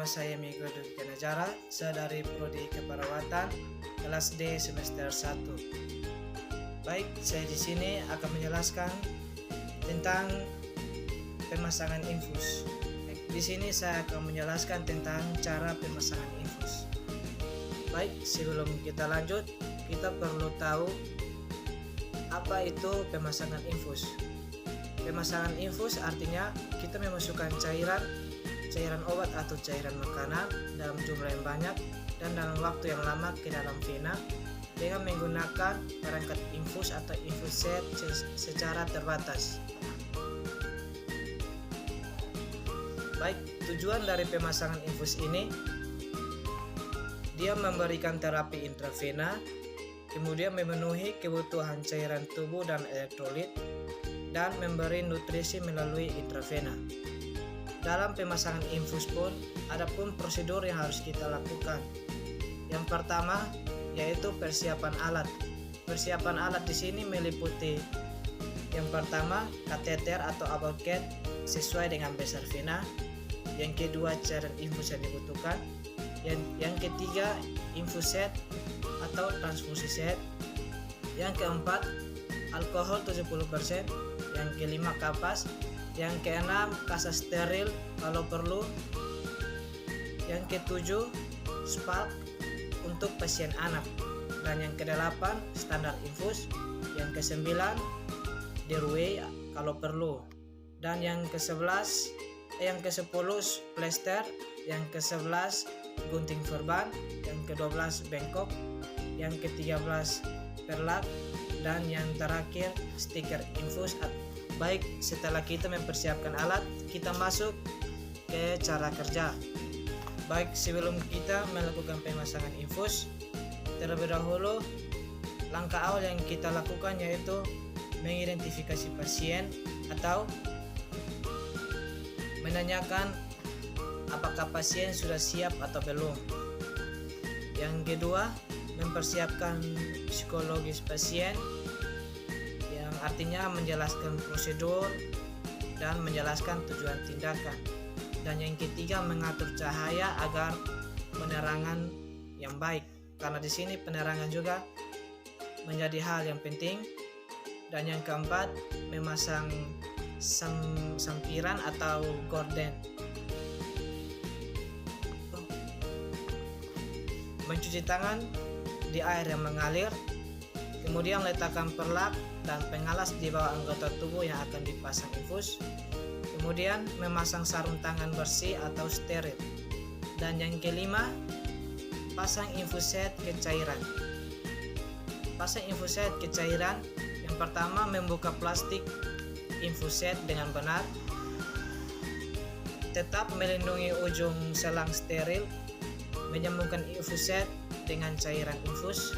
Nama saya Miko Dwi Kanajara, saya dari Prodi Keperawatan kelas D semester 1. Baik, saya di sini akan menjelaskan tentang pemasangan infus. Di sini saya akan menjelaskan tentang cara pemasangan infus. Baik, sebelum kita lanjut, kita perlu tahu apa itu pemasangan infus. Pemasangan infus artinya kita memasukkan cairan obat atau cairan makanan dalam jumlah yang banyak dan dalam waktu yang lama ke dalam vena dengan menggunakan perangkat infus atau infuset secara terbatas. Baik, tujuan dari pemasangan infus ini, dia memberikan terapi intravena, kemudian memenuhi kebutuhan cairan tubuh dan elektrolit, dan memberi nutrisi melalui intravena. Dalam pemasangan infus pun, ada pun prosedur yang harus kita lakukan. Yang pertama, yaitu persiapan alat. Persiapan alat di sini meliputi yang pertama, kateter atau aboket sesuai dengan besar vena. Yang kedua, cairan infus yang dibutuhkan. Yang ketiga, infuset atau transfusi set. Yang keempat, alkohol 70%. Yang kelima, kapas. Yang keenam, kasa steril kalau perlu. Yang ketujuh, spalk untuk pasien anak. Dan yang kedelapan, standar infus. Yang kesembilan, derway kalau perlu. Dan yang ke-11, yang ke-10 plester. Yang ke-11 gunting perban. Yang ke-12 bengkok. Yang ke-13 perlak. Dan yang terakhir stiker infus. Baik, setelah kita mempersiapkan alat, kita masuk ke cara kerja. Baik, sebelum kita melakukan pemasangan infus, terlebih dahulu langkah awal yang kita lakukan yaitu mengidentifikasi pasien atau menanyakan apakah pasien sudah siap atau belum. Yang kedua, mempersiapkan psikologis pasien, artinya menjelaskan prosedur dan menjelaskan tujuan tindakan. Dan yang ketiga, mengatur cahaya agar penerangan yang baik, karena di sini penerangan juga menjadi hal yang penting. Dan yang keempat, memasang sampiran atau gorden. Mencuci tangan di air yang mengalir, kemudian letakkan perlak dan pengalas di bawah anggota tubuh yang akan dipasang infus. Kemudian memasang sarung tangan bersih atau steril. Dan yang kelima, pasang infuset ke cairan. Pasang infuset ke cairan. Yang pertama, membuka plastik infuset dengan benar. Tetap melindungi ujung selang steril. Menyambungkan infuset dengan cairan infus.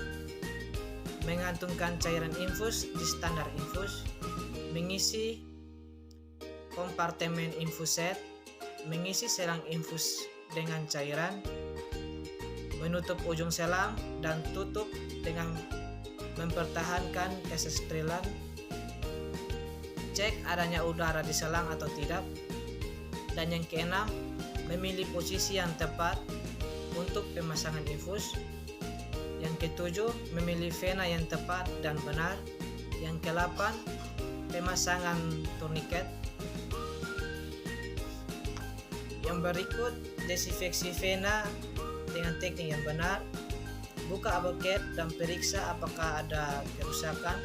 Mengantungkan cairan infus di standar infus, mengisi kompartemen infuset, mengisi selang infus dengan cairan, menutup ujung selang dan tutup dengan mempertahankan kesterilan, cek adanya udara di selang atau tidak. Dan yang keenam, memilih posisi yang tepat untuk pemasangan infus. Yang ketujuh, memilih vena yang tepat dan benar. Yang ke-8, pemasangan tourniquet. Yang berikut, desinfeksi vena dengan teknik yang benar. Buka aboket dan periksa apakah ada kerusakan.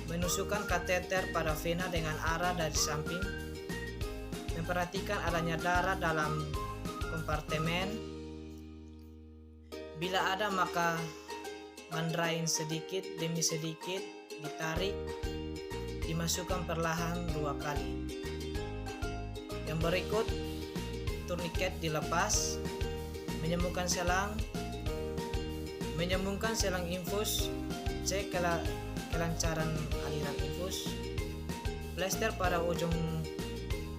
Menusukkan kateter pada vena dengan arah dari samping. Memperhatikan adanya darah dalam kompartemen. Bila ada, maka mandrain sedikit demi sedikit ditarik, dimasukkan perlahan 2 kali. Yang berikut, tourniquet dilepas, menyambungkan selang infus, cek kelancaran aliran infus, plester pada ujung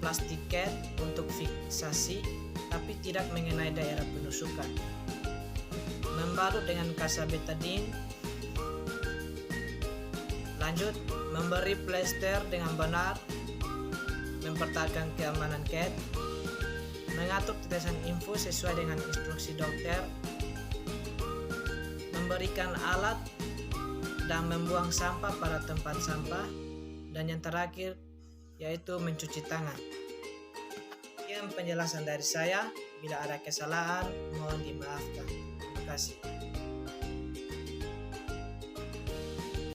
plastiket untuk fiksasi tapi tidak mengenai daerah penusukan. Membalut dengan kasa betadine. Lanjut, memberi plester dengan benar, mempertahankan keamanan cat. mengatur tetesan infus sesuai dengan instruksi dokter, memberikan alat dan membuang sampah pada tempat sampah, dan yang terakhir yaitu mencuci tangan. Sekian penjelasan dari saya. Bila ada kesalahan, mohon dimaafkan. Terima kasih.